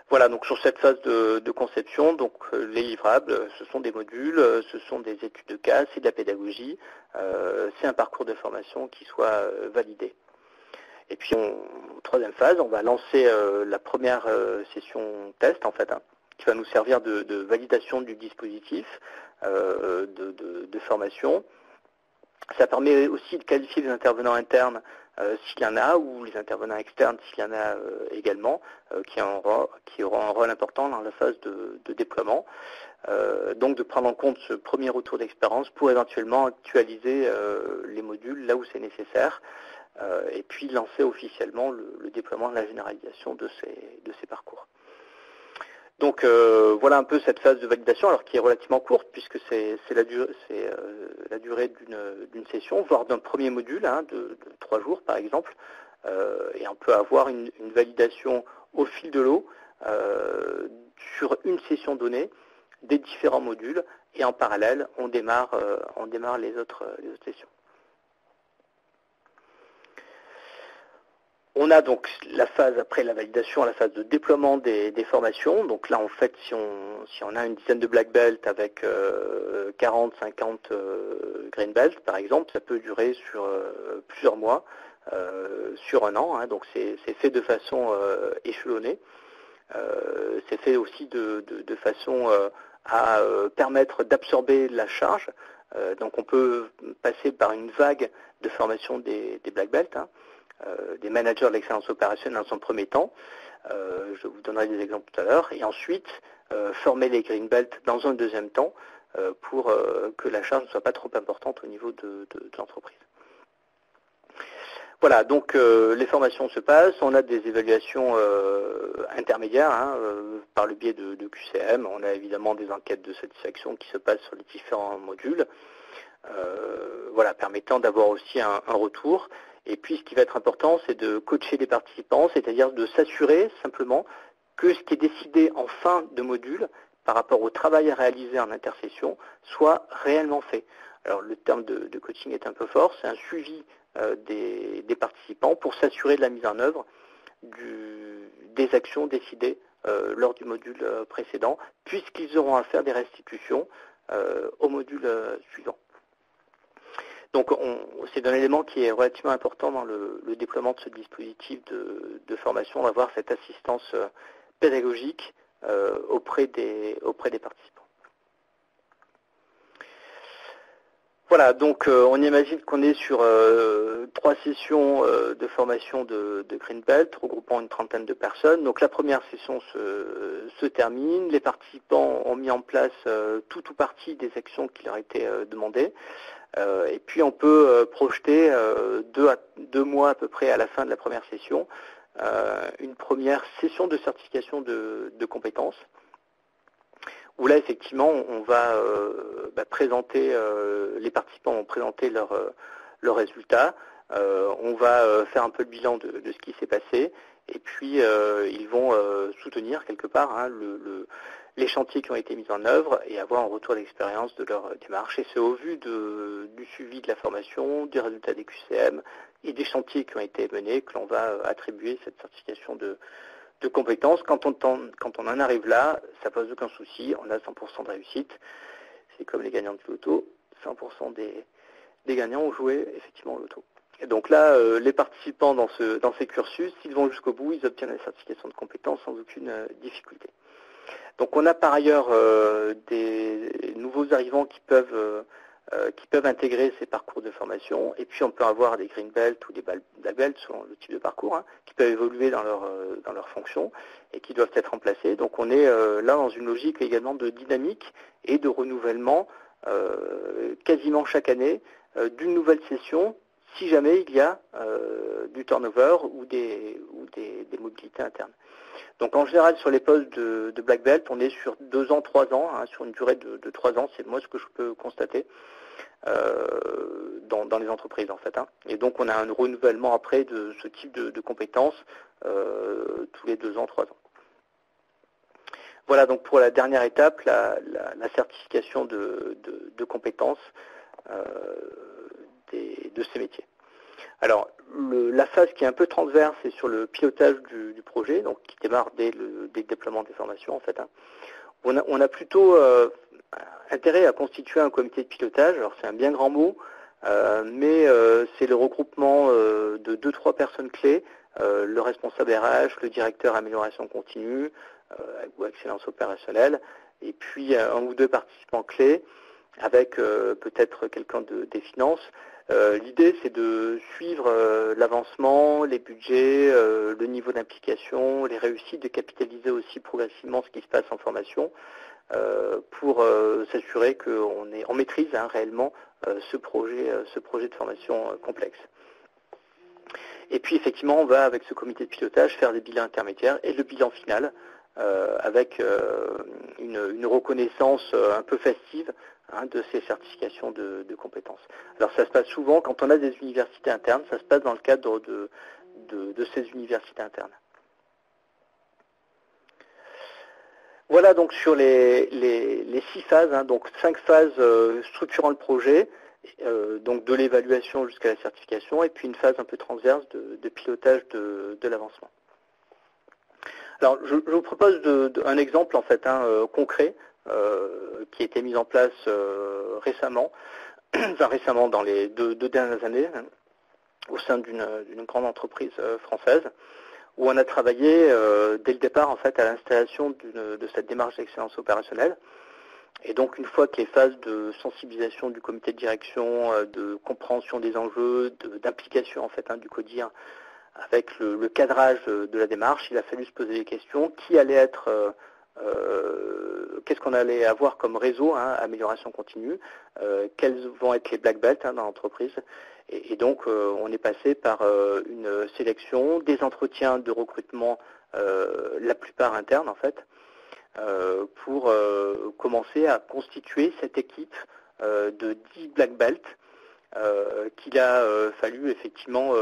Voilà, donc sur cette phase de conception, donc les livrables, ce sont des modules, ce sont des études de cas, c'est de la pédagogie, c'est un parcours de formation qui soit validé. Et puis, troisième phase, on va lancer la première session test, en fait, qui va nous servir de validation du dispositif de formation. Ça permet aussi de qualifier les intervenants internes s'il y en a, ou les intervenants externes s'il y en a également, qui auront un rôle important dans la phase de déploiement. Donc de prendre en compte ce premier retour d'expérience pour éventuellement actualiser les modules là où c'est nécessaire, et puis lancer officiellement le déploiement de la généralisation de ces parcours. Donc voilà un peu cette phase de validation, alors qui est relativement courte, puisque c'est la durée d'une session, voire d'un premier module, de 3 jours par exemple, et on peut avoir une validation au fil de l'eau sur une session donnée des différents modules, et en parallèle on démarre les autres sessions. On a donc la phase après la validation, la phase de déploiement des formations. Donc là, en fait, si on a une dizaine de black belt avec 40, 50 green belt, par exemple, ça peut durer sur plusieurs mois, sur un an. Hein. Donc c'est fait de façon échelonnée. C'est fait aussi de façon à permettre d'absorber la charge. Donc on peut passer par une vague de formation des black belts, hein, des managers de l'excellence opérationnelle dans un premier temps. Je vous donnerai des exemples tout à l'heure. Et ensuite, former les green belts dans un deuxième temps pour que la charge ne soit pas trop importante au niveau de l'entreprise. Voilà, donc les formations se passent, on a des évaluations intermédiaires hein, par le biais de QCM, on a évidemment des enquêtes de satisfaction qui se passent sur les différents modules, voilà, permettant d'avoir aussi un retour. Et puis ce qui va être important, c'est de coacher les participants, c'est-à-dire de s'assurer simplement que ce qui est décidé en fin de module par rapport au travail à réaliser en intersession soit réellement fait. Alors le terme de coaching est un peu fort, c'est un suivi des participants pour s'assurer de la mise en œuvre des actions décidées lors du module précédent, puisqu'ils auront à faire des restitutions au module suivant. Donc c'est un élément qui est relativement important dans le déploiement de ce dispositif de formation, d'avoir cette assistance pédagogique auprès des participants. Voilà, donc on imagine qu'on est sur 3 sessions de formation de Green Belt, regroupant une trentaine de personnes. Donc la première session se termine, les participants ont mis en place tout ou partie des actions qui leur étaient demandées. Et puis on peut projeter 2 mois à peu près à la fin de la première session, une première session de certification de compétences, où là effectivement on va présenter, les participants vont présenter leurs résultats, on va faire un peu le bilan de ce qui s'est passé, et puis ils vont soutenir quelque part hein, les chantiers qui ont été mis en œuvre et avoir un retour d'expérience de leur démarche. Et c'est au vu du suivi de la formation, des résultats des QCM et des chantiers qui ont été menés que l'on va attribuer cette certification de compétences. Quand on en arrive là, ça pose aucun souci, on a 100% de réussite. C'est comme les gagnants de loto, 100% des gagnants ont joué effectivement au loto. Et donc là, les participants dans ces cursus, s'ils vont jusqu'au bout, ils obtiennent la certification de compétences sans aucune difficulté. Donc on a par ailleurs des nouveaux arrivants qui peuvent intégrer ces parcours de formation, et puis on peut avoir des green belt ou des black belt selon le type de parcours, hein, qui peuvent évoluer dans leur fonction et qui doivent être remplacés. Donc on est là dans une logique également de dynamique et de renouvellement quasiment chaque année d'une nouvelle session, si jamais il y a du turnover ou des mobilités internes. Donc en général sur les postes de black belt, on est sur 2 ans, 3 ans, hein, sur une durée de 3 ans, c'est moi ce que je peux constater dans les entreprises en fait. Hein. Et donc on a un renouvellement après de ce type de compétences tous les 2 ans, 3 ans. Voilà donc pour la dernière étape, la certification de compétences de ces métiers. Alors, la phase qui est un peu transverse, c'est sur le pilotage du projet, donc qui démarre dès le déploiement des formations en fait. Hein. On a plutôt intérêt à constituer un comité de pilotage. Alors c'est un bien grand mot, mais c'est le regroupement de 2-3 personnes clés, le responsable RH, le directeur amélioration continue ou excellence opérationnelle, et puis 1 ou 2 participants clés, avec peut-être quelqu'un des finances. L'idée, c'est de suivre l'avancement, les budgets, le niveau d'implication, les réussites, de capitaliser aussi progressivement ce qui se passe en formation pour s'assurer qu'on maîtrise hein, réellement ce projet de formation complexe. Et puis, effectivement, on va, avec ce comité de pilotage, faire des bilans intermédiaires et le bilan final avec une reconnaissance un peu festive hein, de ces certifications de compétences. Alors ça se passe souvent, quand on a des universités internes, ça se passe dans le cadre de ces universités internes. Voilà donc sur les 6 phases, hein, donc 5 phases structurant le projet, donc de l'évaluation jusqu'à la certification, et puis une phase un peu transverse de pilotage de l'avancement. Alors, je vous propose un exemple en fait concret qui a été mis en place récemment, enfin récemment dans les deux dernières années, au sein d'une grande entreprise française, où on a travaillé dès le départ en fait à l'installation de cette démarche d'excellence opérationnelle. Et donc une fois que les phases de sensibilisation du comité de direction, de compréhension des enjeux, d'implication en fait du CODIR avec le cadrage de la démarche, il a fallu se poser des questions. Qui allait être, qu'est-ce qu'on allait avoir comme réseau, amélioration continue, quels vont être les black belts dans l'entreprise. Et donc on est passé par une sélection, des entretiens de recrutement, la plupart internes en fait, pour commencer à constituer cette équipe de 10 black belts qu'il a fallu effectivement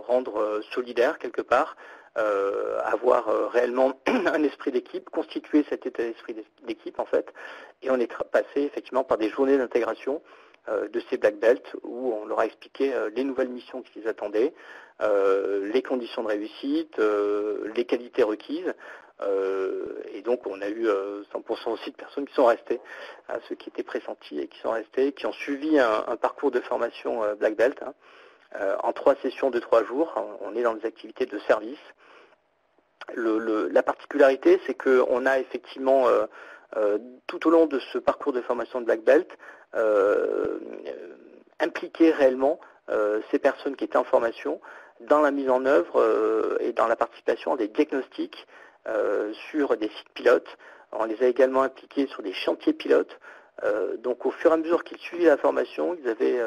rendre solidaire quelque part, avoir réellement un esprit d'équipe, constituer cet état d'esprit d'équipe en fait, et on est passé effectivement par des journées d'intégration de ces black belts où on leur a expliqué les nouvelles missions qui les attendaient, les conditions de réussite, les qualités requises. Et donc on a eu 100% aussi de personnes qui sont restées, ceux qui étaient pressentis et qui sont restés, qui ont suivi un parcours de formation black belt en 3 sessions de 3 jours. On est dans des activités de service. La particularité, c'est qu'on a effectivement tout au long de ce parcours de formation de black belt impliqué réellement ces personnes qui étaient en formation dans la mise en œuvre et dans la participation à des diagnostics sur des sites pilotes. On les a également impliqués sur des chantiers pilotes. Donc au fur et à mesure qu'ils suivaient la formation, ils avaient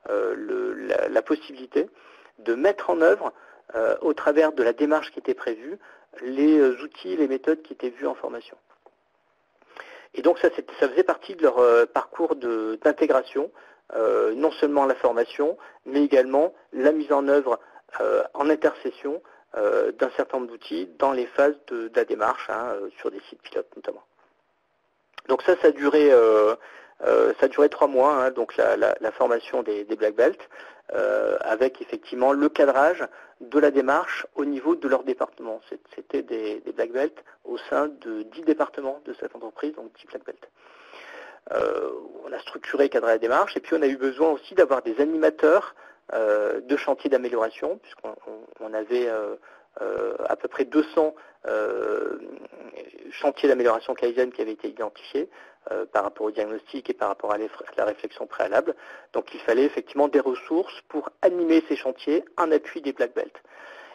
la possibilité de mettre en œuvre, au travers de la démarche qui était prévue, les outils, les méthodes qui étaient vues en formation. Et donc ça faisait partie de leur parcours d'intégration, non seulement la formation, mais également la mise en œuvre en intercession d'un certain nombre d'outils dans les phases de la démarche, sur des sites pilotes notamment. Donc ça a duré 3 mois, donc la formation des black belts, avec effectivement le cadrage de la démarche au niveau de leur département. C'était des black belts au sein de 10 départements de cette entreprise, donc 10 black belts. On a structuré et cadré la démarche, et puis on a eu besoin aussi d'avoir des animateurs de chantiers d'amélioration, puisqu'on avait à peu près 200 chantiers d'amélioration Kaizen qui avaient été identifiés par rapport au diagnostic et par rapport à la réflexion préalable. Donc il fallait effectivement des ressources pour animer ces chantiers en appui des black belts.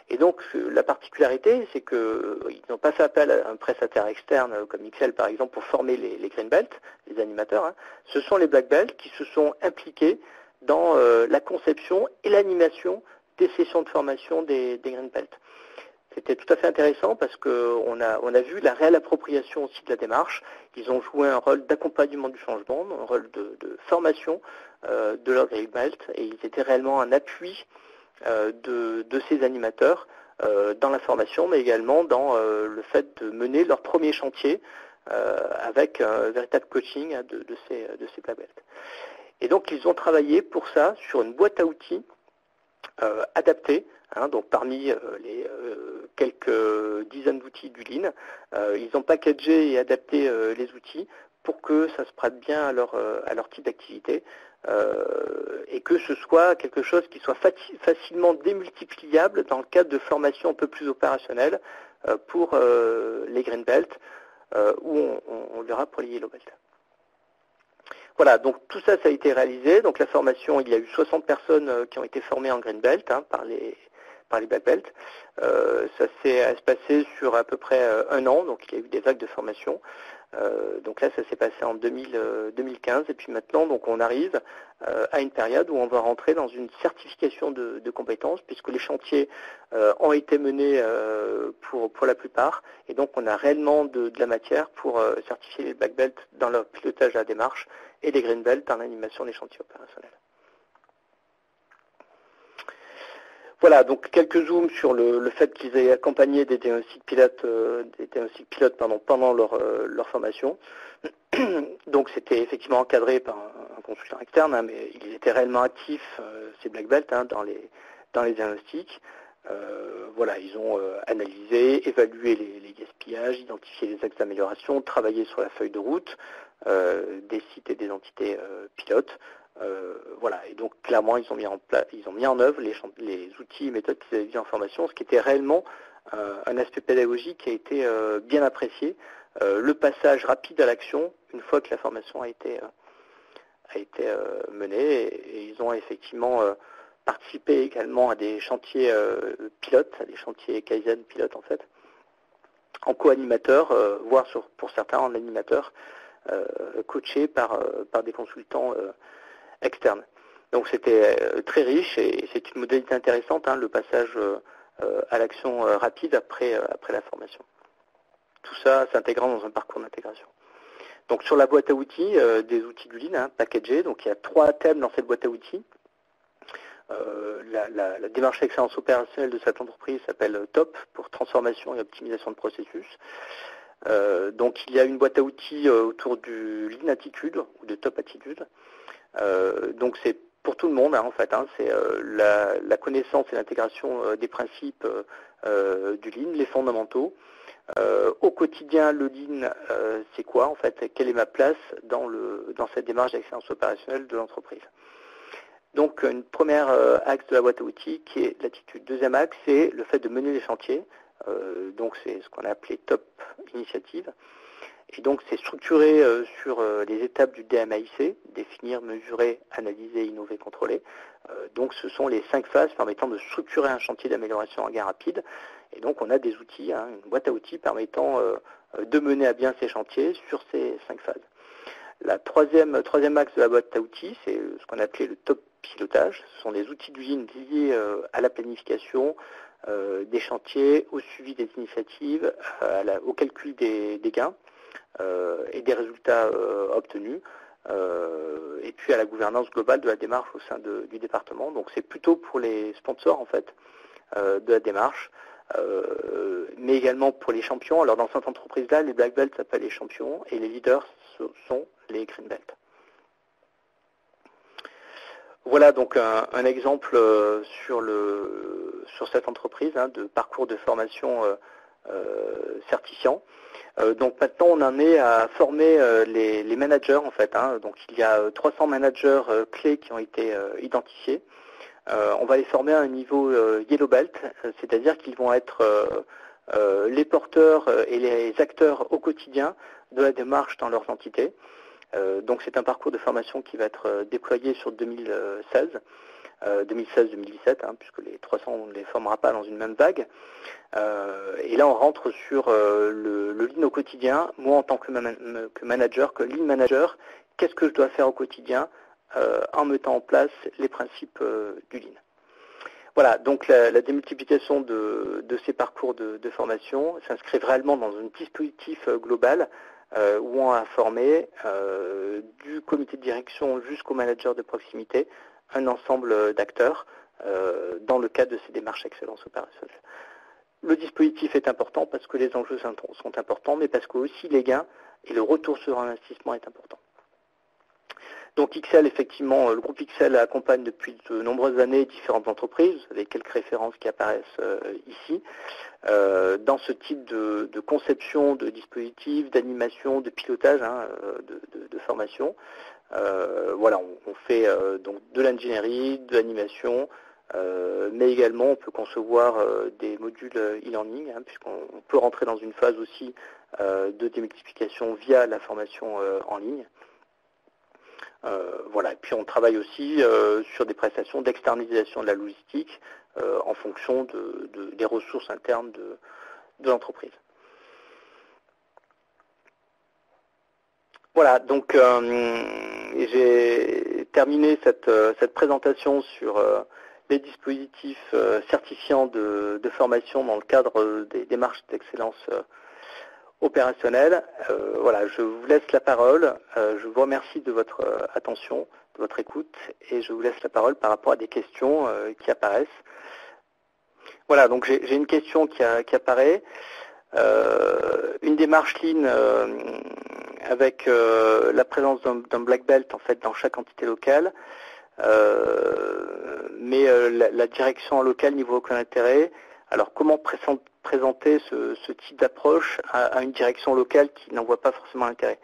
Et donc la particularité, c'est qu'ils n'ont pas fait appel à un prestataire externe comme XL par exemple pour former les green belts, les animateurs. Ce sont les black belts qui se sont impliqués dans la conception et l'animation des sessions de formation des green belts. C'était tout à fait intéressant parce qu'on a vu la réelle appropriation aussi de la démarche. Ils ont joué un rôle d'accompagnement du changement, un rôle de formation de leur green belt, et ils étaient réellement un appui de ces animateurs dans la formation, mais également dans le fait de mener leur premier chantier avec un véritable coaching de ces black belts. Et donc ils ont travaillé pour ça sur une boîte à outils adaptée. Donc parmi les quelques dizaines d'outils du Lean, ils ont packagé et adapté les outils pour que ça se prête bien à leur type d'activité et que ce soit quelque chose qui soit facilement démultipliable dans le cadre de formations un peu plus opérationnelles pour les green belts ou on verra pour les yellow belts. Voilà, donc tout ça, ça a été réalisé. Donc la formation, il y a eu 60 personnes qui ont été formées en green belt par les black belts. Ça s'est passé sur à peu près 1 an, donc il y a eu des vagues de formation. Donc là, ça s'est passé en 2015, et puis maintenant, donc on arrive à une période où on va rentrer dans une certification de compétences, puisque les chantiers ont été menés pour la plupart, et donc on a réellement de la matière pour certifier les black belts dans leur pilotage à la démarche et les green belts dans l'animation des chantiers opérationnels. Voilà, donc quelques zooms sur le fait qu'ils aient accompagné des diagnostics pilotes, pendant leur formation. Donc c'était effectivement encadré par un consultant externe, hein, mais il était réellement actif, ces Black Belt, hein, dans les diagnostics. Voilà, ils ont analysé, évalué les gaspillages, identifié les axes d'amélioration, travaillé sur la feuille de route des sites et des entités pilotes. Voilà, et donc clairement ils ont mis en œuvre les outils et méthodes qu'ils avaient vus en formation, ce qui était réellement un aspect pédagogique qui a été bien apprécié. Le passage rapide à l'action, une fois que la formation a été menée, et ils ont effectivement participé également à des chantiers pilotes, à des chantiers Kaizen pilotes en fait, en co-animateur, voire pour certains en animateur, coachés par des consultants externes. Donc c'était très riche et c'est une modalité intéressante, hein, le passage à l'action rapide après la formation. Tout ça s'intégrant dans un parcours d'intégration. Donc sur la boîte à outils, des outils du Lean, hein, packagés, donc il y a 3 thèmes dans cette boîte à outils. La démarche d'excellence opérationnelle de cette entreprise s'appelle TOP, pour transformation et optimisation de processus. Donc il y a une boîte à outils autour du Lean Attitude ou de Top Attitude. Donc c'est pour tout le monde, hein, en fait, hein, c'est la connaissance et l'intégration des principes du Lean, les fondamentaux. Au quotidien, le Lean, c'est quoi en fait? Quelle est ma place dans cette démarche d'excellence opérationnelle de l'entreprise? Donc, une première axe de la boîte à outils qui est l'attitude. Deuxième axe, c'est le fait de mener les chantiers. Donc, c'est ce qu'on a appelé Top Initiative. Et donc, c'est structuré sur les étapes du DMAIC, définir, mesurer, analyser, innover, contrôler. Donc, ce sont les 5 phases permettant de structurer un chantier d'amélioration en gain rapide. Et donc, on a des outils, hein, une boîte à outils permettant de mener à bien ces chantiers sur ces 5 phases. La troisième axe de la boîte à outils, c'est ce qu'on appelait le top pilotage. Ce sont des outils du Lean liés à la planification des chantiers, au suivi des initiatives, au calcul des gains et des résultats obtenus, et puis à la gouvernance globale de la démarche au sein du département. Donc c'est plutôt pour les sponsors en fait de la démarche, mais également pour les champions. Alors dans cette entreprise-là, les Black Belts s'appellent les champions et les leaders sont les Green Belts. Voilà donc un exemple sur cette entreprise, hein, de parcours de formation certifiant. Donc maintenant on en est à former les managers en fait, hein. Donc il y a 300 managers clés qui ont été identifiés. On va les former à un niveau Yellow Belt, c'est-à-dire qu'ils vont être les porteurs et les acteurs au quotidien de la démarche dans leurs entités. Donc c'est un parcours de formation qui va être déployé sur 2016. 2016-2017, hein, puisque les 300, on ne les formera pas dans une même vague. Et là, on rentre sur le Lean au quotidien. Moi, en tant que manager, que Lean Manager, qu'est-ce que je dois faire au quotidien en mettant en place les principes du Lean. Voilà, donc la démultiplication de ces parcours de formation s'inscrit réellement dans un dispositif global où on a formé du comité de direction jusqu'au manager de proximité un ensemble d'acteurs dans le cadre de ces démarches excellence opérationnelle. Le dispositif est important parce que les enjeux sont importants, mais parce que aussi les gains et le retour sur investissement est important. Donc XL, effectivement, le groupe XL accompagne depuis de nombreuses années différentes entreprises, vous avez quelques références qui apparaissent ici, dans ce type de conception de dispositifs, d'animation, de pilotage, hein, de formation. Voilà, on fait donc de l'ingénierie, de l'animation, mais également on peut concevoir des modules e-learning, hein, puisqu'on peut rentrer dans une phase aussi de démultiplication via la formation en ligne. Voilà, et puis on travaille aussi sur des prestations d'externalisation de la logistique en fonction des ressources internes de l'entreprise. Voilà, donc j'ai terminé cette présentation sur les dispositifs certifiants de formation dans le cadre des démarches d'excellence opérationnelle. Voilà, je vous laisse la parole. Je vous remercie de votre attention, de votre écoute, et je vous laisse la parole par rapport à des questions qui apparaissent. Voilà, donc j'ai une question qui apparaît. Une démarche Lean la présence d'un black belt en fait dans chaque entité locale, mais la direction locale n'y voit aucun intérêt. Alors comment présenter ce type d'approche à une direction locale qui n'en voit pas forcément l'intérêt?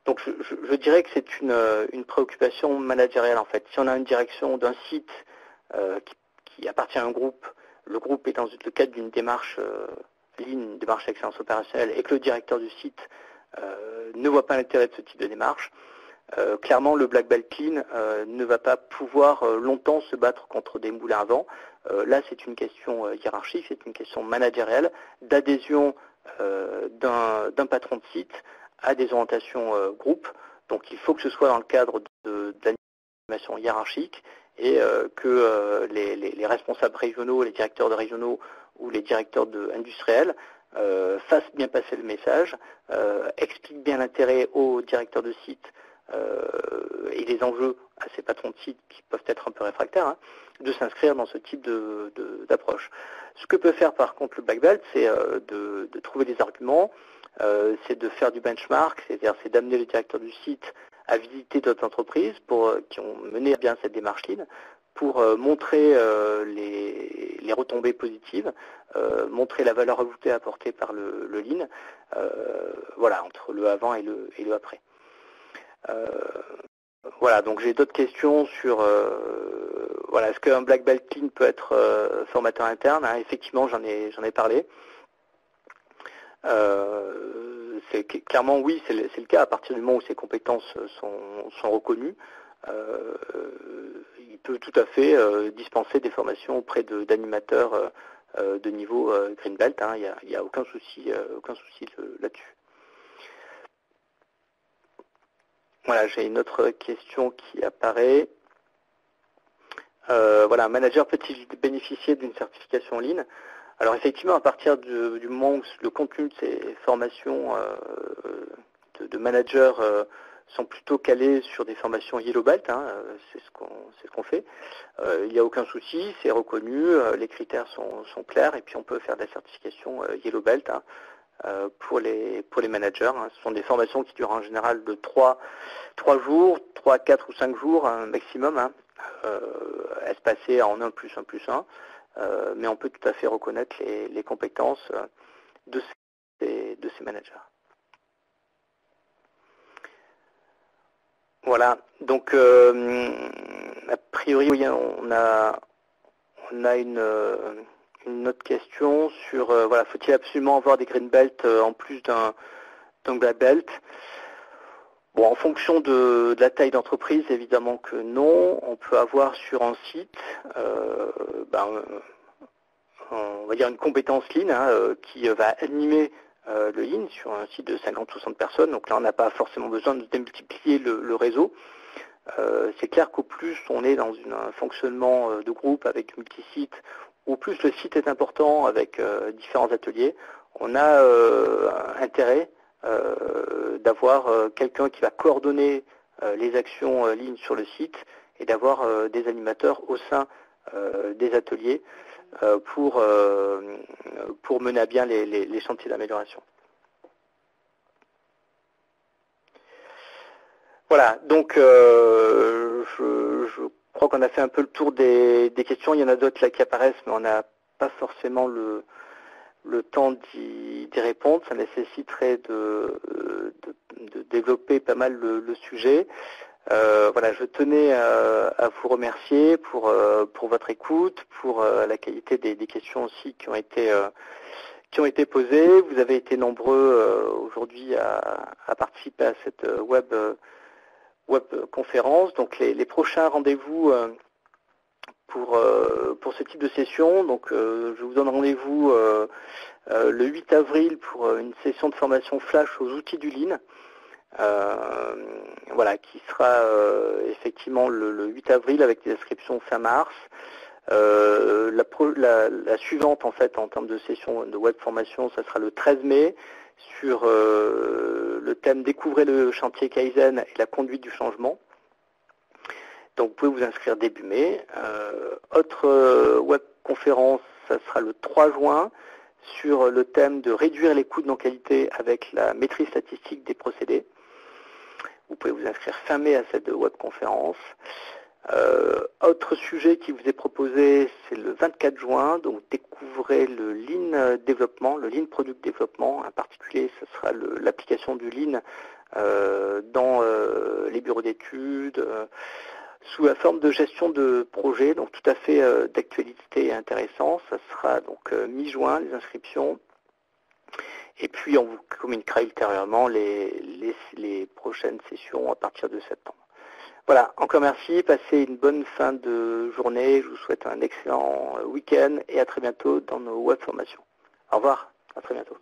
Donc je dirais que c'est une préoccupation managériale en fait. Si on a une direction d'un site qui appartient à un groupe, le groupe est dans le cadre d'une démarche une démarche d'excellence opérationnelle et que le directeur du site ne voit pas l'intérêt de ce type de démarche, clairement le Black Belt Clean ne va pas pouvoir longtemps se battre contre des moulins à vent. Là c'est une question hiérarchique, c'est une question managériale, d'adhésion d'un patron de site à des orientations groupes. Donc il faut que ce soit dans le cadre de l'animation hiérarchique et que les responsables régionaux, les directeurs de régionaux ou les directeurs industriels fassent bien passer le message, expliquent bien l'intérêt aux directeurs de site et les enjeux à ces patrons de site qui peuvent être un peu réfractaires, de s'inscrire dans ce type d'approche. Ce que peut faire par contre le Black Belt, c'est de trouver des arguments, c'est de faire du benchmark, c'est-à-dire c'est d'amener le directeur du site à visiter d'autres entreprises qui ont mené à bien cette démarche Lean pour montrer les retombées positives, montrer la valeur ajoutée apportée par le Lean, voilà, entre le avant et le après. Voilà, donc j'ai d'autres questions sur voilà, est-ce qu'un Black Belt Clean peut être formateur interne? Effectivement, j'en ai parlé. Clairement oui, c'est le cas à partir du moment où ses compétences sont reconnues. Il peut tout à fait dispenser des formations auprès d'animateurs de niveau Green Belt. Il n'y a aucun souci là-dessus. Voilà, j'ai une autre question qui apparaît. Voilà, un manager peut-il bénéficier d'une certification Lean? Alors effectivement, à partir du moment où le contenu de ces formations de managers sont plutôt calés sur des formations Yellow Belt, c'est ce qu'on fait, il n'y a aucun souci, c'est reconnu, les critères sont clairs et puis on peut faire des certifications Yellow Belt pour les managers. Ce sont des formations qui durent en général de 3 jours, 3, 4 ou 5 jours maximum, espacées en 1+1+1. Mais on peut tout à fait reconnaître les compétences de ces managers. Voilà, donc a priori oui, on a une autre question sur voilà, faut-il absolument avoir des green belt en plus d'un black belt? Bon, en fonction de la taille d'entreprise, évidemment que non. On peut avoir sur un site on va dire une compétence Lean qui va animer le Lean sur un site de 50-60 personnes. Donc là, on n'a pas forcément besoin de démultiplier le réseau. C'est clair qu'au plus on est dans un fonctionnement de groupe avec multi-sites, au plus le site est important avec différents ateliers, on a intérêt d'avoir quelqu'un qui va coordonner les actions Lean sur le site et d'avoir des animateurs au sein des ateliers pour mener à bien les chantiers d'amélioration. Voilà, donc je crois qu'on a fait un peu le tour des questions. Il y en a d'autres là qui apparaissent, mais on n'a pas forcément le temps d'y répondre. Ça nécessiterait de développer pas mal le sujet. Voilà, je tenais à vous remercier pour votre écoute, pour la qualité des questions aussi qui ont été posées. Vous avez été nombreux aujourd'hui à participer à cette web conférence. Donc les prochains rendez-vous pour ce type de session, donc je vous donne rendez-vous le 8 avril pour une session de formation flash aux outils du Lean. Voilà, qui sera effectivement le 8 avril avec des inscriptions fin mars. La suivante en fait en termes de session de web formation, ça sera le 13 mai sur le thème Découvrez le chantier Kaizen et la conduite du changement. Donc vous pouvez vous inscrire début mai. Autre web conférence, ça sera le 3 juin sur le thème de réduire les coûts de non-qualité avec la maîtrise statistique des procédés. Vous pouvez vous inscrire fin mai à cette webconférence. Autre sujet qui vous est proposé, c'est le 24 juin, donc découvrez le Lean développement, le Lean Product Développement. En particulier, ce sera l'application du Lean dans les bureaux d'études, sous la forme de gestion de projet, donc tout à fait d'actualité et intéressant. Ça sera donc mi-juin, les inscriptions. Et puis on vous communiquera ultérieurement les prochaines sessions à partir de septembre. Voilà, encore merci, passez une bonne fin de journée, je vous souhaite un excellent week-end et à très bientôt dans nos web formations. Au revoir, à très bientôt.